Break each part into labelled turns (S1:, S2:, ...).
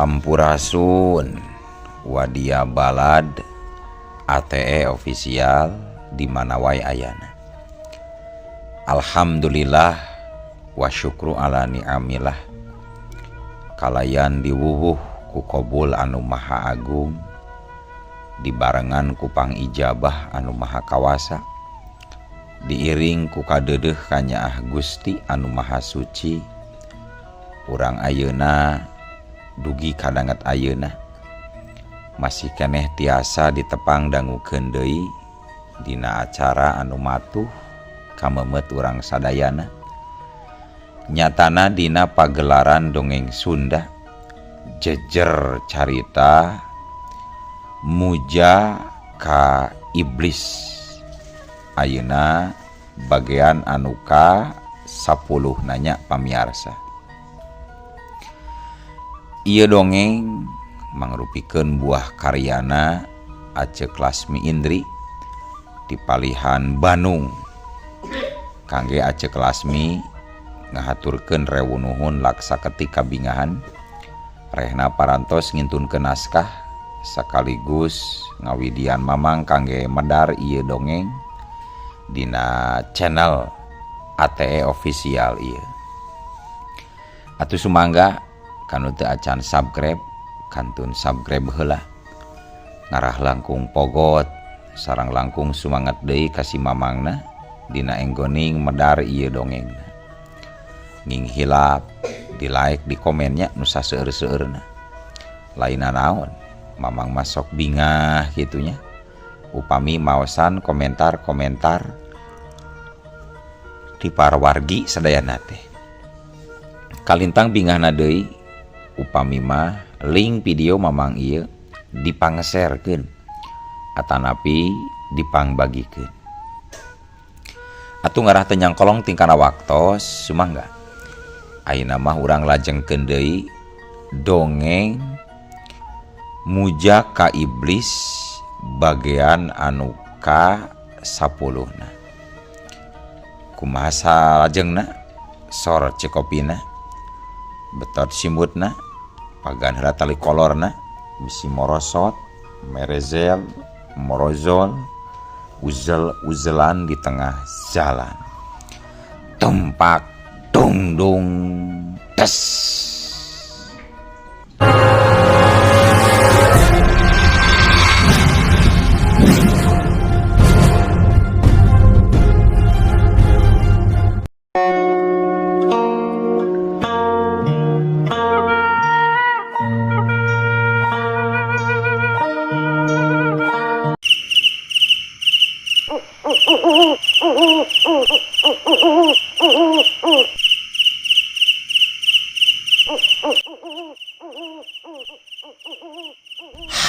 S1: Sampurasun Wadia Balad ATE official di mana wae ayana. Alhamdulillah wa syukru ala ni'amillah. Kalayan diwuwuh ku qabul anu maha agung, dibarengan ku pangijabah anu maha kawasa, diiring ku kadeudeuh kanyaah Gusti anu maha suci. Urang ayeuna dugi kadanget ayeuna masih keneh tiasa ditepang dangukeun deui dina acara anu matuh kamemet urang sadayana. Nyatana dina pagelaran dongeng Sunda jejer carita muja ka iblis. Ayeuna bagian anu ka 10 nanya pamiarsa. Ieu dongeng mangrupikeun buah karyana Aceh Lasmi Indri di Palihan Bandung. Kangge Aceh Lasmi ngahaturkeun rewu nuhun laksa ketika bingahan rehna parantos ngintunkeun naskah sakaligus ngawidian mamang kangge medar ieu dongeng dina channel ATE official ieu. Atuh sumangga kanu teu acan subscribe kantun subscribe heula, ngarah langkung pogot sareng langkung sumanget deui ka si mamangna dina enggoning medar ieu dongengna. Nging hilap di like di komennya nu saseueur-seueurna. Lainna naon mamang masok bingah gitunya upami maosan komentar-komentar di para wargi sadayana teh. Kalintang bingahna deui upami mah link video mamang ieu dipangserkeun atanapi dipangbagikeun. Atuh ngarah teu nyangkolong tingkana waktos sumangga ayeuna mah urang lajengkeun deui dongeng muja ka iblis bagian anu ka 10na. Kumaha salajengna sor cekopina betot simutna pagan heula tali kolorna bisi morosot merezel morozol uzel-uzelan di tengah jalan tempak dung dung tes.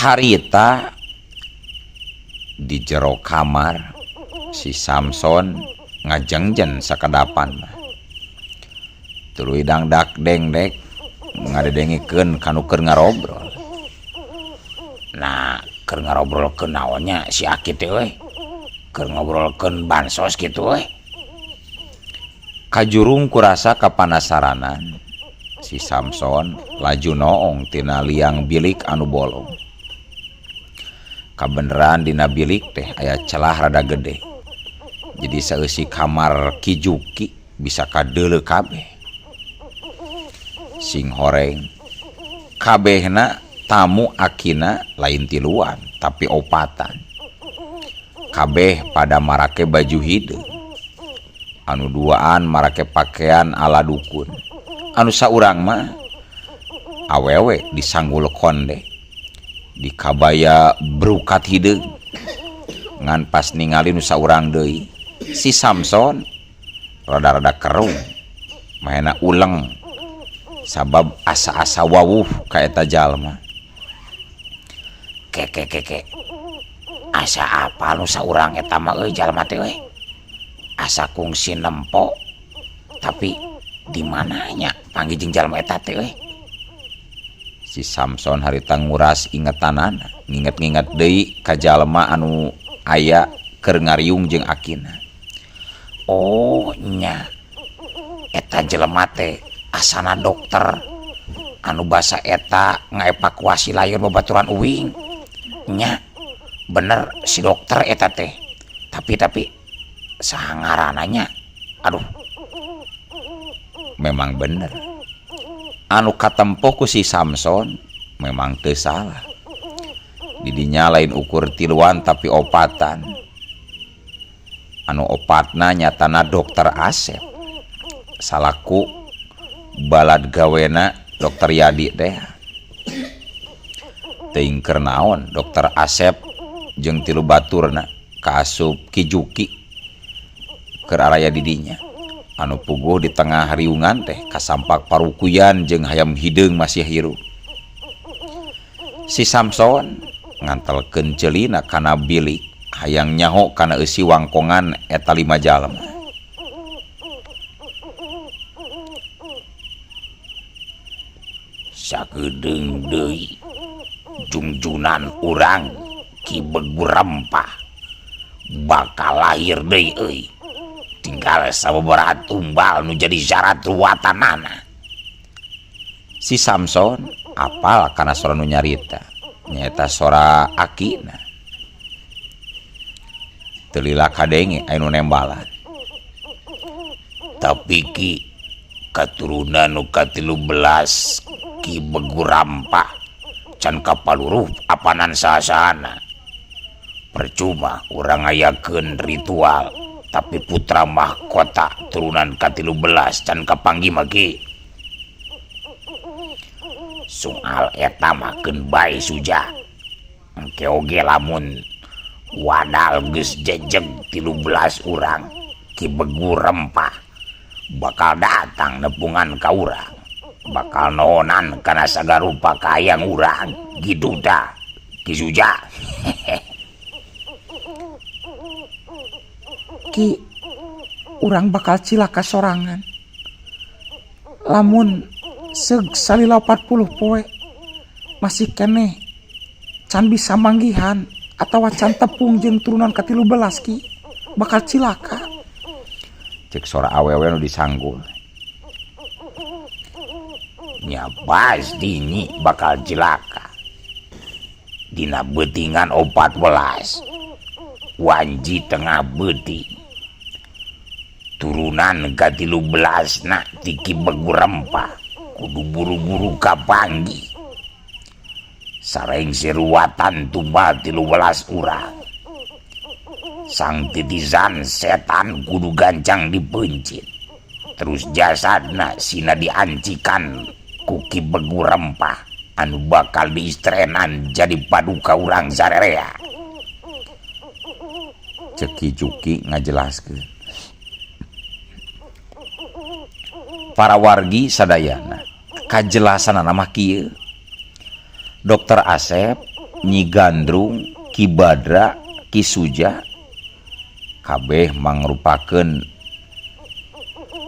S1: Harita di jero kamar si Samson ngajengjen sakedapan tuluy dangdak dengdek ngadedengikeun kanu keur ngarobrol. Nah keur ngarobrolkeun naonnya si Aki teh we keur ngobrolkeun bansos kitu we. Kajurung kurasa kapanasaranan si Samson laju noong tina liang bilik anu bolong. Kabeneran dina bilik teh aya celah rada gede, jadi saeusi kamar kijuki bisa kadeuleu kabeh. Sing horeng kabehna tamu Akina lain tiluan tapi opatan. Kabeh pada marake baju hideung, anu duaan marake pakaian ala dukun, anu saurang mah awewe disanggul konde di kabaya berukat hideung. Ngan pas ningali nu saurang deui si Samson rada-rada kerung mahena uleng sabab asa-asa wawuh ka eta jalma. Keke asa apa nu saurang eta mah euy jalma teh we? Asa kungsi nempo tapi di mananya panggih jalma eta teh we? Si Samson harita nguras ingetanana, nginget-nginget deui ka jalma anu aya keur ngariung jeung Akina. Oh nya eta jelema teh asana dokter anu basa eta ngaevakuasi layar babaturan uwing nya bener si dokter eta teh tapi saha ngarananya aduh memang bener anu katempo ku si Samson memang teu salah didinya lain ukur tiluan tapi opatan anu opatna nyatana dokter Asep salaku balad gawena dokter Yadi teh teuing keur naon dokter Asep jeung tilu baturna kaasup Ki Juki keur araya didinya anu puguh di tengah riungan teh kasampak parukuyan jeung hayam hideung masih hirup si Samson ngantelkeun ceulina kana bilik hayang nyaho kana eusi wangkongan eta 5 jalma sagedeung deui jungjunan urang Ki Begu Rempah bakal lahir deui euy tinggal sababaraha tumbal nu jadi syarat ruwatanana si Samson apal kana sora nu nyarita nyaeta sora akina teu lila kadenge anu nembalan tapi Ki katurunan nu ka-13 Ki Begu Rempah can kapaluruh apanan sahasana percuma urang ngayakeun ritual tapi putra mahkota turunan ka-13 can kapanggih mah Ki soal eta mah keun bae suja engke oge lamun wadal geus jejeg 13 urang Ki Begu Rempah bakal datang nepungan ka urang bakal nohonan kana sagarupa kayang urang gitu dah Ki Suja.
S2: Ki urang bakal cilaka sorangan lamun seug salila 40 poe masih keneh can bisa manggihan atawa can tepung jeung turunan ka-13 Ki bakal cilaka
S1: cek sora awewe nu disanggul nya pasti nyi bakal cilaka dina beutingan 14 wanji tengah beuting turunan ka-13 na ti Ki Begu Rempah kudu buru-buru kapanggih sareng seruatan tumbal 13 urang sang titisan setan kudu gancang dipencit terus jasadna sina diancikan ku Ki Begu Rempah anu bakal diistrenan jadi paduka urang sarerea cek Ki Juki ngajelaskeun para wargi sadayana kajelasan nama kieu dokter Asep Nyi Gandrung Ki Badra Ki Suja kabeh mangrupakeun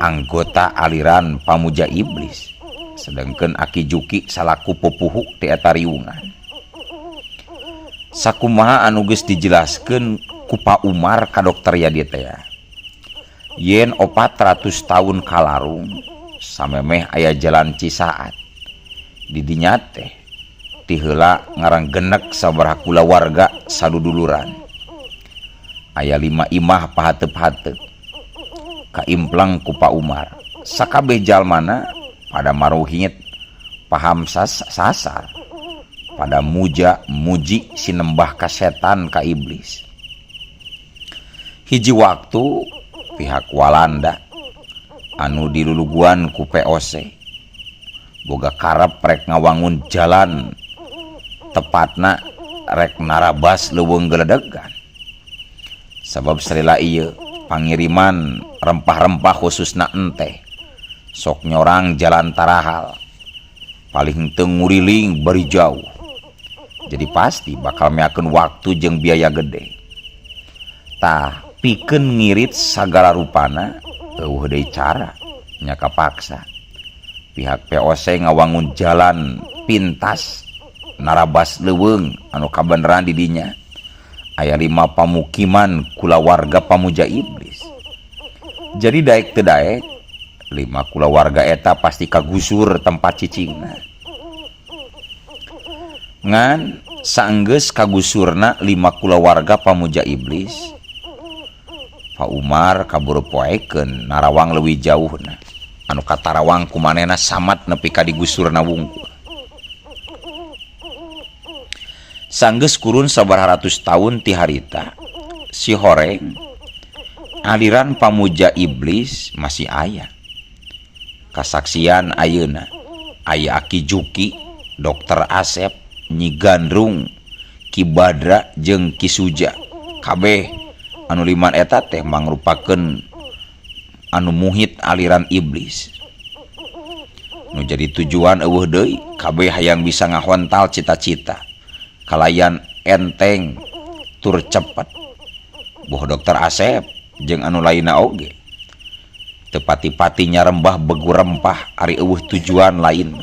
S1: anggota aliran pamuja iblis sedangkan Aki Juki salaku pupuhu ti eta riungan sakumaha anu geus dijelaskeun ku Pak Umar ka dokter Yadi teh yen 400 tahun kalarung samemeh aya jalan Cisaat di dinya teh ti heula ngarang genek sabaraha kulawarga saduduluran aya 5 imah pahateup-hateup kaimplang ku Pak Umar sakabeh jalmana pada maruhit paham sasar pada muji sinembah ka setan ka iblis hiji waktu pihak Walanda anu diluluguan ku POC boga karep rek ngawangun jalan tepatna rek narabas leuweung geledegan sabab salila ieu pangiriman rempah-rempah khususna ente sok nyorang jalan tarahal paling teu nguriling bari jauh jadi pasti bakal meakeun waktu jeung biaya gede tah pikeun ngirit sagala rupana eueuh deui cara nya kapaksa pihak POC ngawangun jalan pintas narabas leuweung anu kabeneran di dinya aya 5 pamukiman kulawarga pamuja iblis jadi daek teu daek 5 kulawarga eta pasti kagusur tempat cicingna ngan saenggeus kagusurna 5 kulawarga pamuja iblis, Pak Umar kaburu poekeun narawang leuwih jauhna anu katarawang ku manehna samat nepi ka digusurna wungkul. Sanggeus kurun sabaraha ratus tahun ti harita, si horeng aliran pamuja iblis masih aya. Kasaksian ayeuna aya Aki Juki, Dokter Asep, Nyi Gandrung, Ki Badra jeung Ki Suja. Kabeh anu liman eta teh mangrupakeun anu muhit aliran iblis. Nu jadi tujuan eueuh deui kabeh hayang bisa ngahontal cita-cita kalayan enteng tur cepet. Boh Dokter Asep jeung anu lainna oge teu pati-pati nyarembah begu rempah ari eueuh tujuan lain.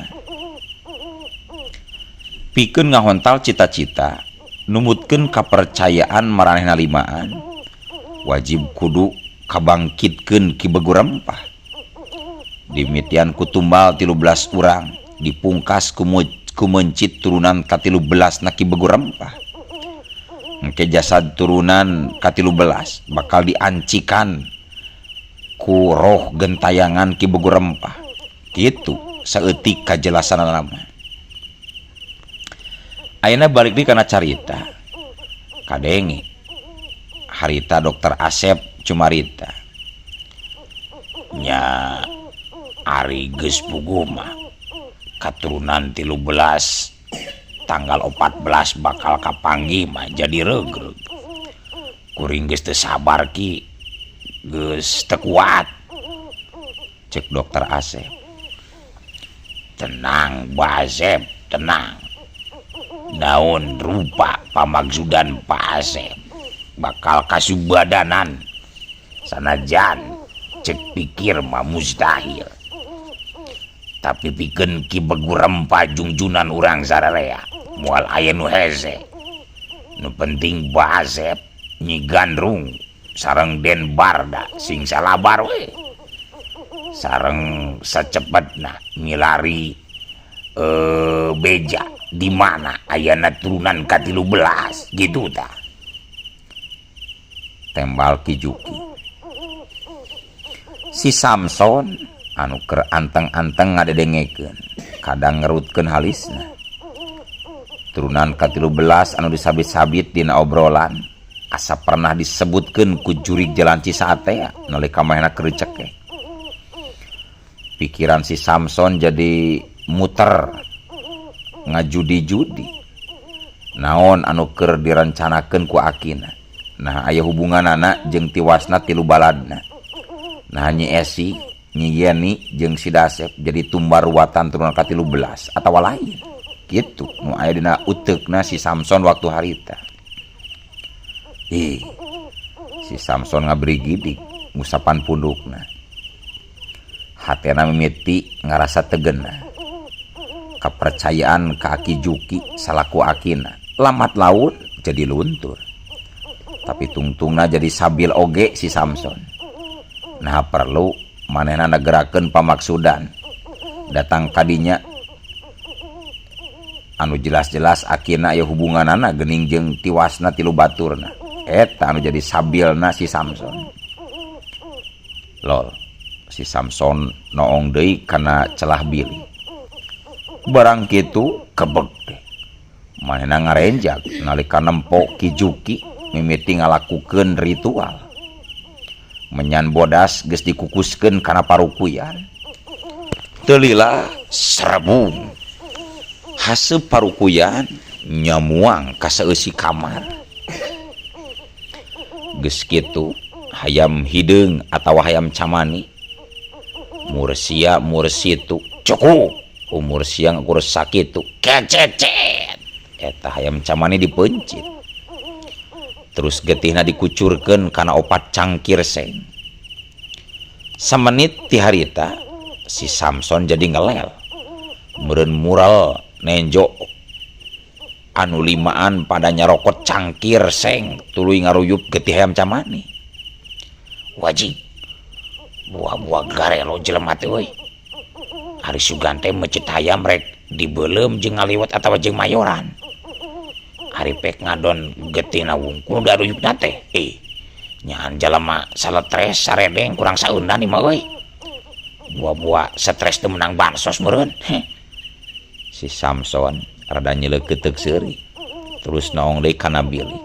S1: Pikeun ngahontal cita-cita numutkeun kapercayaan maranehna limaan, wajib kudu kabangkitkeun ki begu rempah. Dimitian kutumbal 13 urang dipungkas ku mencit turunan ka-13 na ki begu rempah. Engke jasad turunan ka-13 bakal diancikan ku roh gentayangan ki begu rempah. Kitu saeutik kajelasan nama. Ayeuna balik deui kana carita. Kadenge harita Dokter Asep cumarita. Nya ari geus puguh mah katurunan 13 tanggal 14 bakal kapanggih mah jadi regreg. Kuring geus teu sabar ki, geus teu kuat. Cek Dokter Asep. Tenang Mbah Asep, tenang. Naon rupa pamaksudan Pak Asep bakal kasubadanan sanajan cek pikir mah mustahil, tapi pikeun ki begu rempah jungjunan urang sararea moal aya nu hese. Nu penting Pak Asep, Nyi Gandrung sareng Den Barda sing salabar we sareng sacepetna milari beja di mana ayana turunan ka-13 gitu tah. Tembal Ki Juki. Si Samson anu keur anteng-anteng ngadedengekeun kadang ngerutkeun halisna. Turunan ka-13 anu disabit-sabit dina obrolan asa pernah disebutkeun ku jurig jalan Cisatea nalika manehna keur cekek. Pikiran si Samson jadi muter ngajudi-judi naon anu keur dirancanakeun ku akina. Nah aya hubunganana jeung tiwasna 3 baladna. Nah Nyi Esi, Nyi Yeni jeung si Dasep jadi tumbar ruwatan turunan ka-13 atawa lain. Kitu nu aya dina uteukna si Samson waktu harita. Si Samson ngaberi gidik ngusapan pundukna. Hatena mimiti ngarasa tegenna. Kepercayaan ka Aki Juki salaku akina lamat laun jadi luntur, tapi tungtungna jadi sabil oge si Samson. Nah perlu manehna nagerakeun pamaksudan datang kadinya anu jelas-jelas akina aya hubunganana geuning jeung tiwasna 3 baturna. Eta anu jadi sabilna si Samson. Lol, si Samson noong deui kana celah bilih. Barang kitu kebeg teh manehna ngarenjak nalika nempo Ki Juki mimiti ngalakukeun ritual. Menyan bodas geus dikukuskeun kana parukuyan. Teu lila serebung. Haseup parukuyan nyamuang ka saeusi kamar. Geus kitu hayam hideung atawa hayam camani mursia mursitu cukup. Umur siang kurus sakitu kececet eta hayam camani dipencit terus getihna dikucurkeun kana opat cangkir seng. Samenit ti harita si Samson jadi ngelel meureun mural nenjo anu limaan pada nyarokot cangkir seng tuluy ngaruyup getih hayam camani. Wajib buah-buah garelo jelema teh euy. Hari Sugante mecet hayam rek dibeleum jeung ngaliwat atawa jeung mayoran. hari pek ngadon getina wungkul da ruyukna teh nyahan jalema saletres saredeng kurang saeundan imah euy buah-buah stres teu menang bansos meureun. Si Samson rada nyeleukeuteuk seuri terus naong deui kana Billy.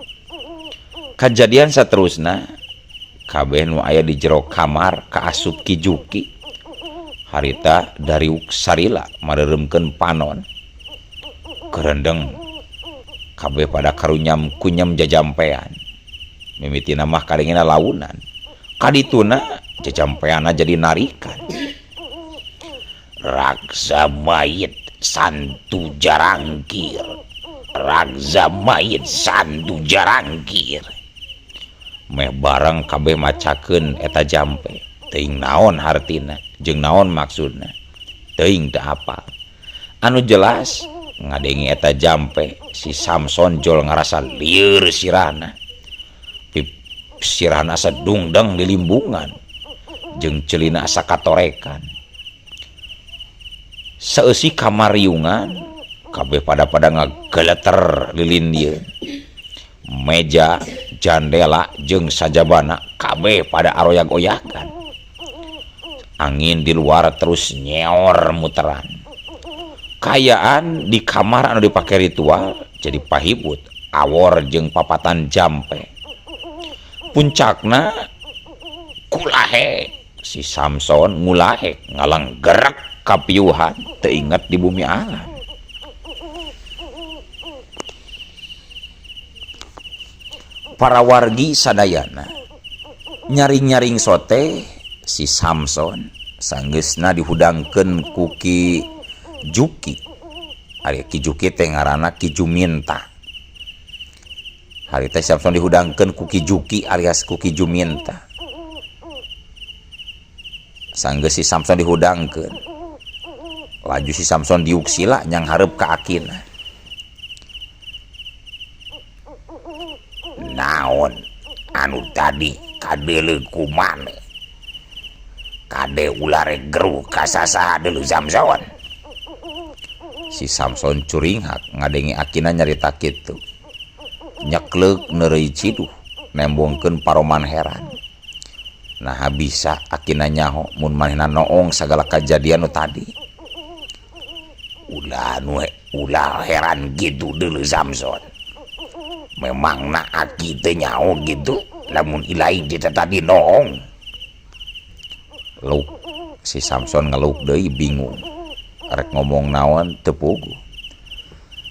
S1: Kajadian saterusna kabeh nu aya di jero kamar kaasup Ki Juki. Harita dari sarila mareuremkeun panon kerendeng kabeh pada karunyam kunyem jajampean mimitina mah kadengina launan kadituna jajampeana jadi narikan. Raksa mayit santu jarangkir, raksa mayit santu jarangkir. Meh bareng kabeh macakeun eta jampe teuing naon hartina jeung naon maksudna teuing teu hafal. Anu jelas ngadengi eta jampe si Samson jol ngarasa lieur sirahna. Sirahna asa dungdeng di limbungan jeung ceulina asa katorekan. Saeusi kamariungan kabeh pada ngageleter lilin dieu. Meja, jandela jeung sajabana kabeh pada aroyag-oyakan. Angin di luar terus nyeor muteran. Kayaan di kamar anu dipake ritual jadi pahibut, awor jeung papatan jampe. Puncakna kulahe si Samson ngulahe ngalang gerak kapiuhan teu inget di bumi alam. Para wargi sadayana nyaring-nyaring sote si Samson sanggeusna dihudangkeun ku Ki Juki. Ari Ki Juki teh ngaranna Ki Juminta. Hari teh Samson dihudangkeun ku Ki Juki alias ku Ki Juminta. Sanggeus si Samson dihudangkeun, laju si Samson diuksila nyang hareup ka akina. Naon anu tadi kadeuleu kumane? Kade ulare geru kasasaha deuleu Samson. Si Samson curinghak ngadengi akina nyarita kitu. Nyekleuk neureuy ciduh nembongkeun paroman heran. Nah bisa akina nyaho mun manehna noong sagala kajadian nu tadi. Ulah heran gitu deuleu Samson. Memangna aki teu nyaho gitu lamun ilahi dia tadi noong. Luk si Samson ngeluk deui bingung. Rek ngomong naon teu puguh.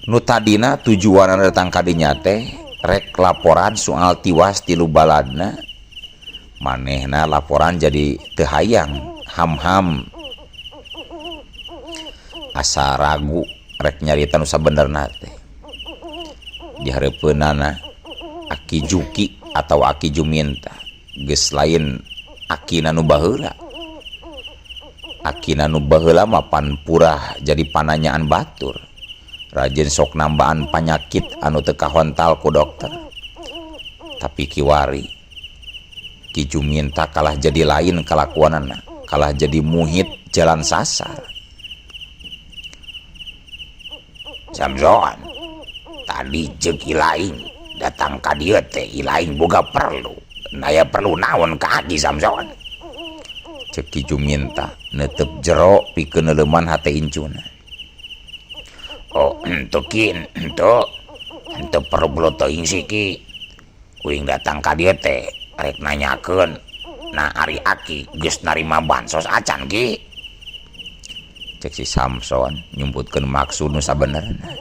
S1: Nu tadina tujuan datang ka dinya teh rek laporan soal tiwas ti lubaladna. Manehna laporan jadi teu hayang, ham-ham. Asa ragu rek nyarita nu sabenerna teh. Dihareupeunana Aki Juki atau Aki Juminta geus lain akina nu baheula. Akina nu baheula mah pan purah jadi pananyaan batur. Rajin sok nambaan panyakit anu teu kahontal ku dokter. Tapi kiwari Ki Juminta kalah jadi lain kalakuanana, kalah jadi muhit jalan sasar. Samson, tadi ceuk ilaing datang ka dieu teh ilaing boga perlu. Naya perlu naon ka Aki Samson? Ceuk Ki Juminta neuteup jero pikeun leuman hate incuna. Oh, entukin, ente perlu belo teuing siki. Uing datang ka dieu teh rek nanyakeun, nah ari Aki geus narima bansos acan ki? Cek si Samson nyumputkeun maksud nu sabenerna.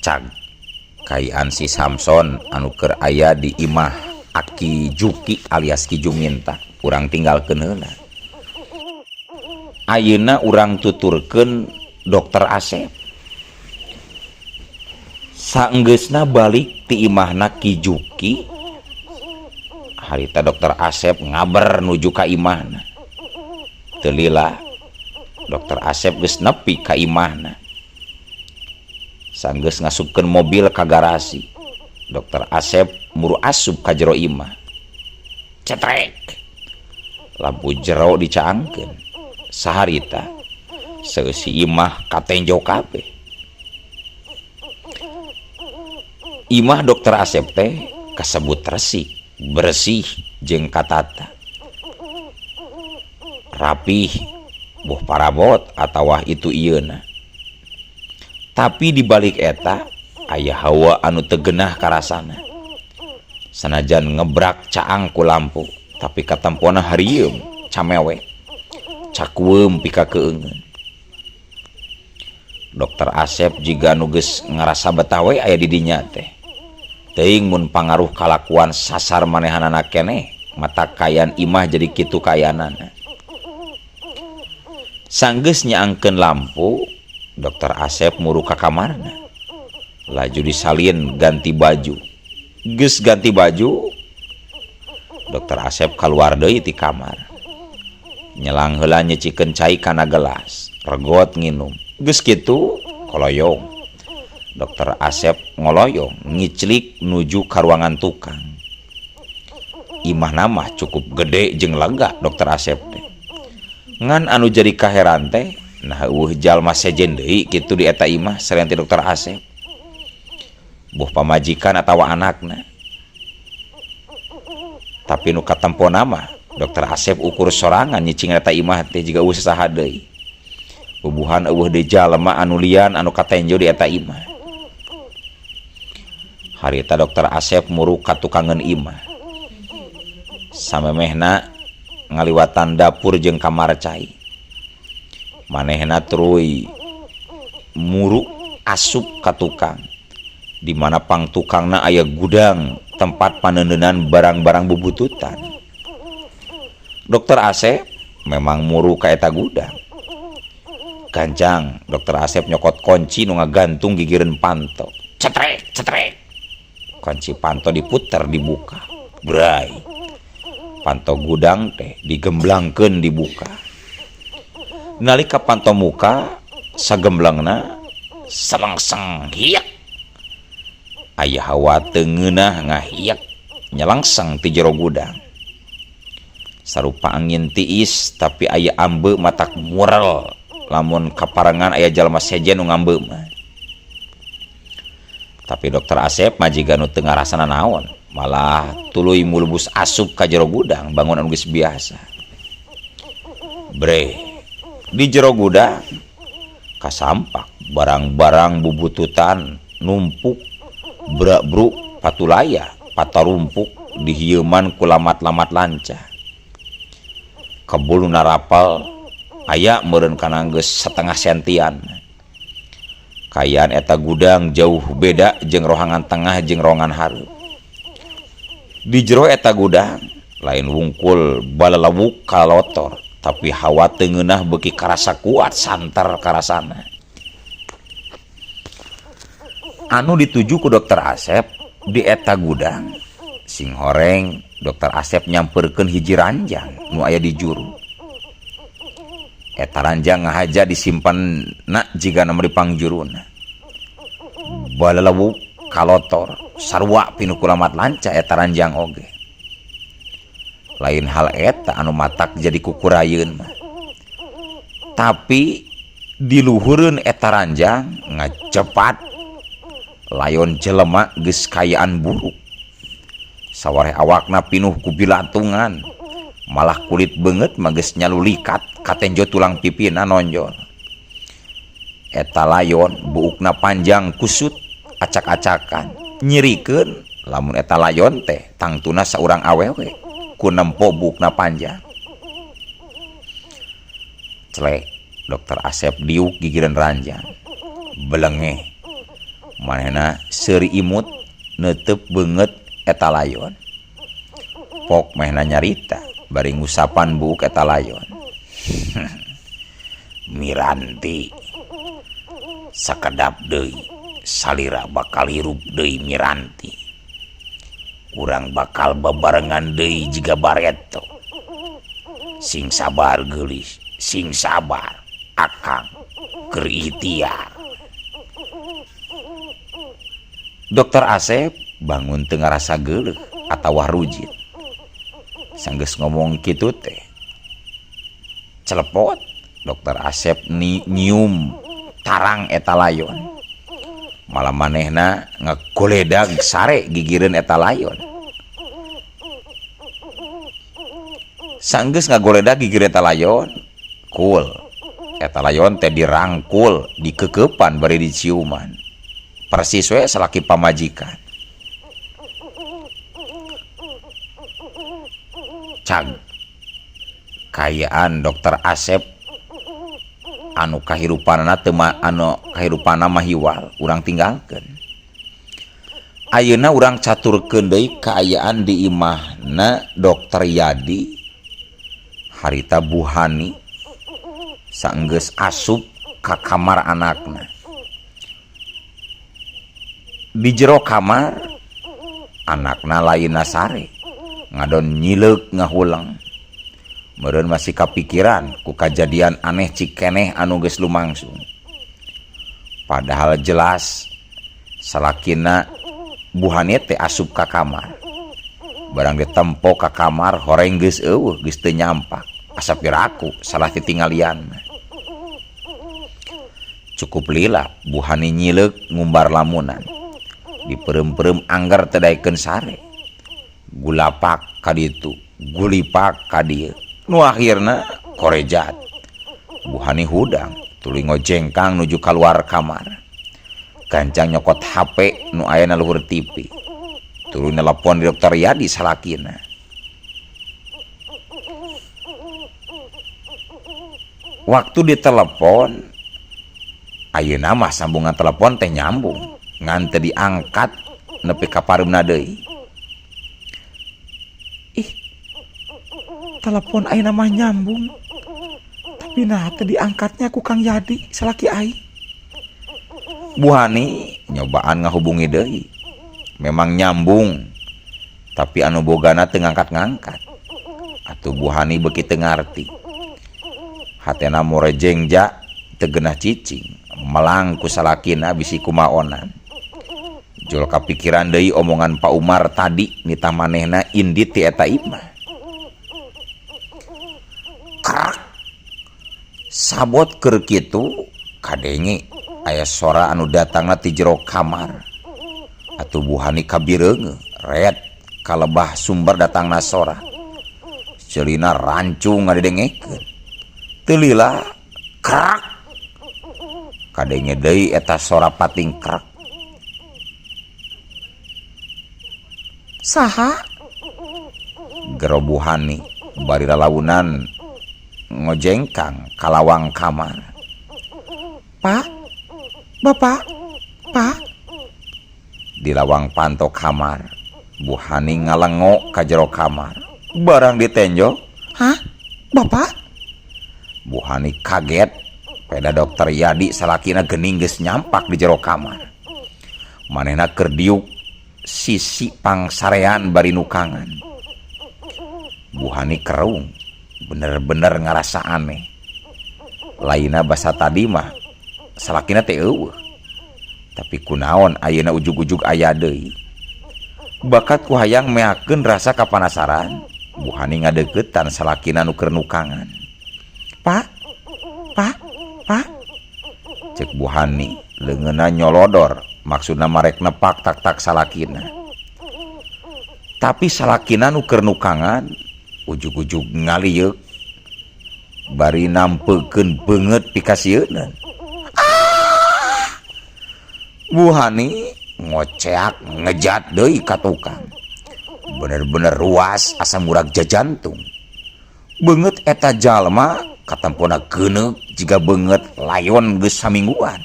S1: Cag kayaan si Samson anu keur aya di imah Aki Juki alias Ki Juminta urang tinggalkeun heula. Ayeuna urang tuturkeun Dokter Asep. Saenggeusna balik ti imahna Ki Juki, harita Dokter Asep ngaber nuju ka imahna. Teu lila Dokter Asep geus nepi ka imahna. Sanggeus ngasupkeun mobil ka garasi, Dokter Asep muru asup ka jero imah. Cetrek lampu jero dicaangkeun. Saharita seusi imah katenjo kabeh. Imah dokter Asep teh kasebut resik, bersih jeung katata. Rapih, boh parabot atawa itu ieuna. Tapi dibalik eta aya hawa anu teu geunah karasana. Sanajan ngebrak caang ku lampu, tapi katempona harieum, camewe, cakueum pika keungeun. Dokter Asep jiga anu geus ngarasa betawe aya di dinya teh. Teuing mun pangaruh kalakuan sasar manehanana keneh, mata kayan imah jadi kitu kayanana. Sanggeus nyaangkeun lampu, dokter Asep muru ka kamarna. Laju disalin ganti baju. Geus ganti baju, dokter Asep keluar deui ti kamar. Nyelang heula nyecikeun cai kana gelas, regot nginum. Geus kitu koloyong. Dokter Asep ngoloyong ngiclik nuju ka ruangan tukang. Imah nama cukup gede jeung lega dokter Asep teh. Ngan anu jadi kaheran teh, nah jalma sejen deui kitu di eta imah selain ti dokter Asep. Buh pamajikan atawa anakna. Tapi nu katempona mah dokter Asep ukur sorangan nyicing eta imah teh jiga eueuh saha deui. Bubuhan eueuh deui jalma anu lian anu katenjo di eta imah. Harita dokter Asep muru ka tukangan imah. Samemehna ngaliwatan dapur jeung kamar cai. Manehna truy muru asup ka tukang. Di mana pang tukangna aya gudang tempat panendenan barang-barang bubututan. Dokter Asep memang muru ka eta gudang. Gancang dokter Asep nyokot kunci nu ngagantung gigireun panto. Cetrek, cetrek. Kunci panto diputer dibuka. Bray. Panto gudang teh digemblangkeun dibuka. Nalika panto muka sagemblangna selengseng hiyak. Aya hawa teu ngeunah ngahiyak nyelangseng ti jero gudang. Sarupa angin tiis tapi aya ambe matak murel lamun kaparengan aya jalma sejen nu ngambe mah. Tapi dokter Asep majiga nu teu ngarasana naon, malah tuluy mulbus asup ka jero gudang bangun anu geus biasa. Bre, di jero gudang kasampak barang-barang bubututan numpuk brak-bruk patulaya patarumpuk dihieuman ku lamat-lamat lanca. Kebul narapal aya meureun kana geus setengah sentian. Kayaan eta gudang jauh beda jeung rohangan tengah jeung rohangan hareup. Di jero eta gudang lain wungkul balalawuk kalotor, tapi hawa teu ngeunah beuki karasa kuat santer karasana. Anu dituju ku dokter Asep di eta gudang sing horeng dokter Asep nyamperkeun hiji ranjang nu aya di juru. Eta ranjang ngahaja disimpen na jiga namri pangjuruna. Balalawuk kalotor sarua pinu kulamat lanca eta ranjang oge. Lain hal eta anu matak jadi kukurayeun mah. Tapi di luhureun eta ranjang ngacepat layon jelema geus kayaan buruk. Sawareh awakna pinuh ku bilatungan, malah kulit beungeut mah geus nyalulikat katenjo tulang pipina nonjol. Eta layon buukna panjang kusut acak-acakan, nyirikeun lamun eta layon teh tangtuna saurang awewe ku nempo buukna panjang. Celek dokter Asep diuk gigireun ranjang. Belengeh manehna seuri imut neuteub beungeut eta layon. Pok mehna nyarita bari ngusapan buuk eta layon. Miranti sakedap deui salira bakal hirup deui Miranti. Urang bakal bebarengan deui jiga bareto. Sing sabar geulis, sing sabar akang keur ikhtiar. Dokter Asep bangun teu ngarasa geuleuh atawa rujit. Sanggeus ngomong kitu teh celepot dokter Asep nyium tarang eta layon. Malah manehna ngagoledag sare gigireun eta layon. Sanggeus ngagoledag gigireun eta layon, kul. Eta layon teh dirangkul, dikekepan bari diciuman. Persis we salaki pamajikan. Cag kayaan dokter Asep anu kahirupanana mahiwal urang tinggalkeun. Ayeuna urang caturkeun deui kaayaan di imahna dokter Yadi harita Buhani saenggeus asup ka kamar anakna. Di jero kamar anakna lainna sare ngadon nyileuk ngahulang. Meureun masih kapikiran ku kajadian aneh cikeneh anu geus lumangsung. Padahal jelas salakina Buhani teh asup ka kamar. Barang ditempo ka kamar horeng geus eueuh geus teu nyampak. Asa piraku salah titinggalian. Cukup lila Buhani nyileuk ngumbar lamunan. Diperem-perem anggar teu daekeun sare. Gulapak ka ditu, gulipak ka dieu. Nu akhirna korejat. Buhani hudang tuluy ngojengkang nuju kaluar kamar. Gancang nyokot HP nu aya na luhur TV. Tuluy nelpon di dokter Yadi salakina. Waktu ditelepon, ayeuna mah sambungan telepon teh nyambung, ngan teu diangkat nepi ka pareumna deui.
S2: Telepon ayeuna mah nyambung. Tapi nah teu diangkatnya ku Kang Yadi salaki aing.
S1: Buhani nyobaan ngahubungi deui. Memang nyambung. Tapi anu bogana teu ngangkat-ngangkat. Atuh Buhani beuki teu ngarti. Hatena morejengja teu geunah cicing. Melang ku salakina bisi kumaonan. Jol kapikiran deui omongan Pak Umar tadi nita manehna indit ti eta imah. Krak. Sabot keur kitu kadenge aya sora anu datangna ti jero kamar. Atuh Buhani kabireungeun ret kalebah sumber datangna sora. Ceulina rancung ngadedengekeun. Teu lila krak. Kadenge deui eta sora pating krak.
S2: Saha?
S1: Gero Buhani bari lalaunan ngojengkang kalawang kamar.
S2: Pak? Bapak? Pak?
S1: Di lawang panto kamar Buhani ngalengo ka jero kamar. Barang ditenjok,
S2: Hah? Bapak?
S1: Buhani kaget peda dokter Yadi salakina geuning geus nyampak di jero kamar. Manehna keur diuk sisi pangsarean bari nukangan. Buhani kereung, bener-bener ngerasa aneh. Laina basa tadi mah salakina teh eueuh. Tapi kunaon ayeuna ujug-ujug aya deui. Bakat ku hayang meakeun rasa kapanasaran. Buhani ngadeuketan salakina nu keur nukangan.
S2: Pak? Pak? Pak?
S1: Cek Buhani leungeunna nyolodor, maksudna marek nepak tak-tak salakina. Tapi salakina nu keur nukangan ujug-ujug ngalieuk bari nampeukeun beungeut pikasieun. Buhani ngoceak ngejat deui ka tukang. Bener-bener ruas asam urat jajantung. Beungeut eta jalma katempona geuneuk jiga beungeut layon geus samingguan.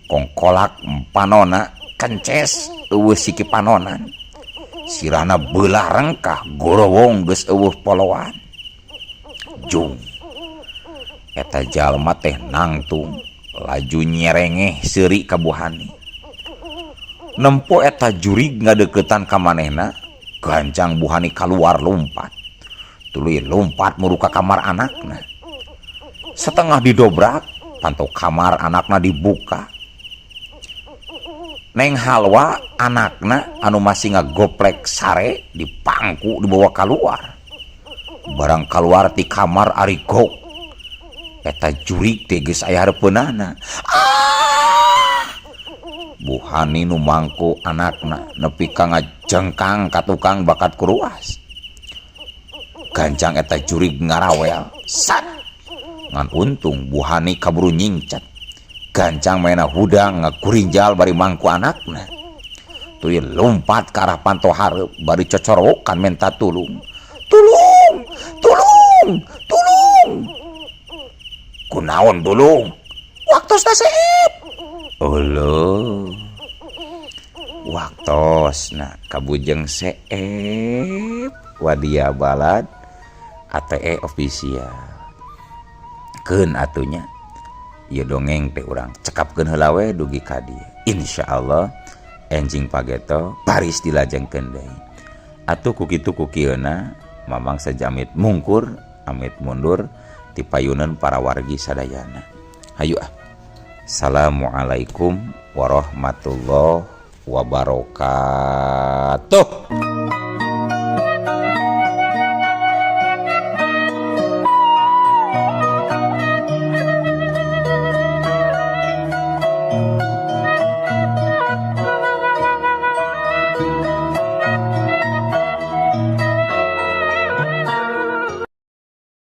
S1: Kongkolak panona kences eueuh siki panonan. Sirana beulah rengkah gorowong geus eueuh poloan. Jung. Eta jalma teh nangtung laju nyerengeh seuri ka Buhani. Nempo eta jurig ngadeuketan ka manehna, gancang Buhani kaluar lompat. Tuluy lompat muru ka kamar anakna. Setengah didobrak, panto kamar anakna dibuka. Neng Halwa anakna anu masih ngagoplek sare dipangku dibawa keluar. Barang keluar ti kamar ari gok. eta jurig teh geus aya hareupeunana. Buhani nu mangku anakna nepi ka ngajengkang ka tukang bakat kuruas. Gancang eta jurig ngarawel, sat. Ngan untung Buhani kaburu nyingcat. Gancang maena hudang ngakurinjal bari mangku anakna. Tuluy lompat ka arah panto hareup bari cocorokan menta tulung. Tulung! Tulung! Tulung! Kunaon tulung? Waktosna seep. Uluh. Waktosna kabujeng seep. Wadia balad ATE official. Keun atunya. Ieu dongeng teh urang cekapkeun heula we dugi ka dieu. Insyaallah enjing pageto paris dilajengkeun deui. Atuh ku kitu ku kieuna mamang sajamit mungkur amit mundur ti payuneun para wargi sadayana. Hayu ah. Assalamualaikum warahmatullahi wabarakatuh.